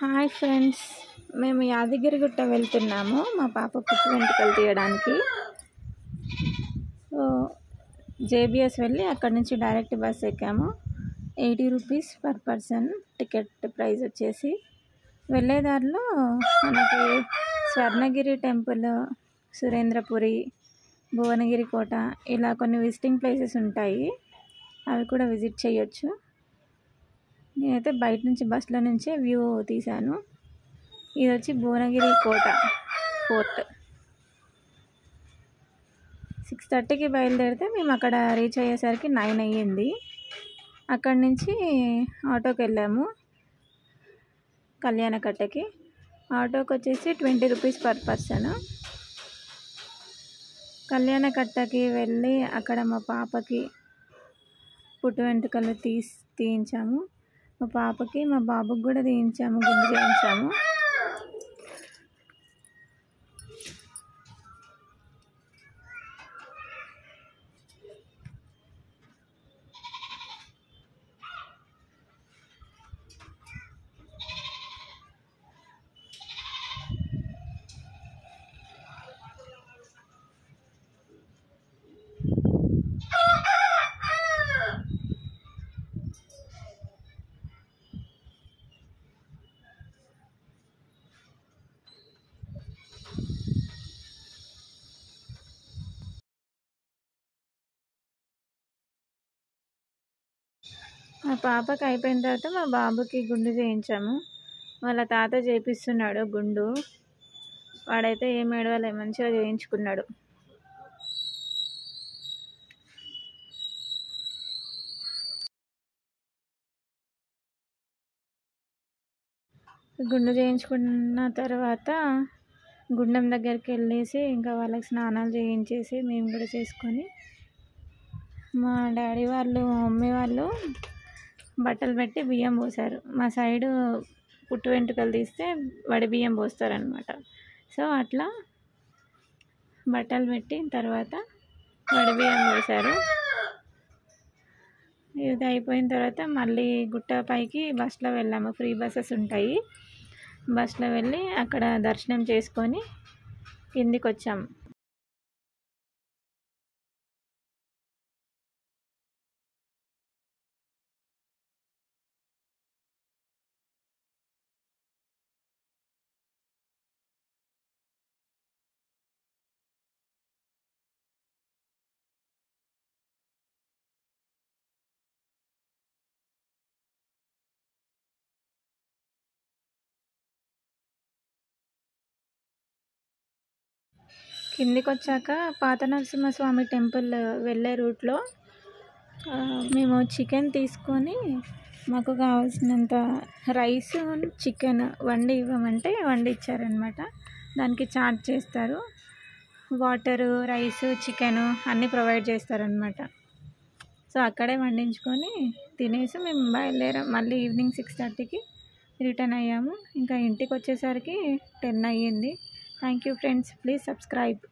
Hi friends, మేము యాదగిరిగుట్ట వెళ్తున్నాము మా పాప పుట్టు వెంట్రుకలు తీయడానికి. సో జేబీఎస్ వెళ్ళి అక్కడ నుంచి డైరెక్ట్ బస్ ఎక్కాము. 80 rupees per person ticket price వచ్చేసి. వెళ్ళేదారిలో మనకి స్వర్ణగిరి టెంపుల్, సురేంద్రపురి, భువనగిరి కోట ఇలా కొన్ని విజిటింగ్ ప్లేసెస్ ఉంటాయి. అవి కూడా విజిట్ చేయొచ్చు. నేనైతే బయట నుంచి బస్సులో నుంచే వ్యూ తీశాను. ఇది వచ్చి భువనగిరి కోట ఫోర్ట్. 6:30కి బయలుదేరితే మేము అక్కడ రీచ్ అయ్యేసరికి 9 అయ్యింది. అక్కడి నుంచి ఆటోకి వెళ్ళాము కళ్యాణకట్టకి. ఆటోకి వచ్చేసి 20 రూపీస్ పర్ పర్సన్. కళ్యాణకట్టకి వెళ్ళి అక్కడ మా పాపకి పుట్టు వెంట్రుకలు తీయించాము. మా పాపకి మా బాబుకి కూడా తీయించాము, గుండు చేయించాము. మా పాపకి అయిపోయిన తర్వాత మా బాబుకి గుండు చేయించాము. వాళ్ళ తాత చేపిస్తున్నాడు గుండు. వాడైతే ఏం ఏడవలే, మంచిగా చేయించుకున్నాడు. గుండు చేయించుకున్న తర్వాత గుండం దగ్గరికి వెళ్ళేసి ఇంకా వాళ్ళకి స్నానాలు చేయించేసి మేము కూడా చేసుకొని, మా డాడీ వాళ్ళు మమ్మీ వాళ్ళు బట్టలు పెట్టి బియ్యం పోసారు. మా సైడు పుట్టు వెంట్రుకలు తీస్తే వడి బియ్యం పోస్తారనమాట. సో అట్లా బట్టలు పెట్టిన తర్వాత వడి బియ్యం పోసారు. ఇది అయిపోయిన తర్వాత మళ్ళీ గుట్ట పైకి బస్సులో వెళ్ళాము. ఫ్రీ బస్సెస్ ఉంటాయి. బస్సులో వెళ్ళి అక్కడ దర్శనం చేసుకొని కిందికి వచ్చాము. కిందికి వచ్చాక పాత నరసింహస్వామి టెంపుల్ వెళ్ళే రూట్లో మేము చికెన్ తీసుకొని మాకు కావాల్సినంత రైస్, చికెన్ వండి ఇవ్వమంటే వండి ఇచ్చారనమాట. దానికి చార్జ్ చేస్తారు. వాటరు, రైస్, చికెను అన్నీ ప్రొవైడ్ చేస్తారనమాట. సో అక్కడే వండించుకొని తినేసి మేము బయలుదేరాం. మళ్ళీ ఈవినింగ్ 6:30కి రిటర్న్ అయ్యాము. ఇంకా ఇంటికి వచ్చేసరికి 10 అయ్యింది. Thank you friends, please subscribe.